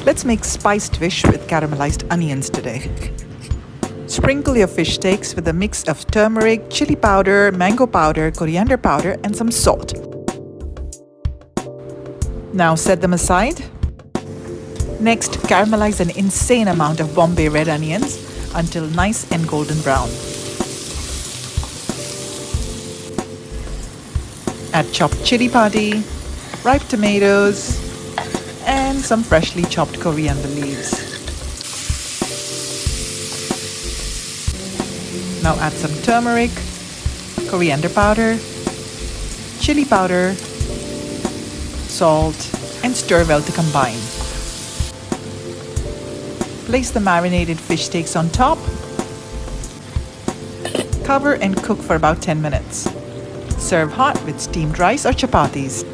Let's make spiced fish with caramelized onions today. Sprinkle your fish steaks with a mix of turmeric, chili powder, mango powder, coriander powder, and some salt. Now set them aside. Next, caramelize an insane amount of Bombay red onions until nice and golden brown. Add chopped chili padi, ripe tomatoes, and some freshly chopped coriander leaves. Now add some turmeric, coriander powder, chili powder, salt, and stir well to combine. Place the marinated fish steaks on top. Cover and cook for about 10 minutes. Serve hot with steamed rice or chapatis.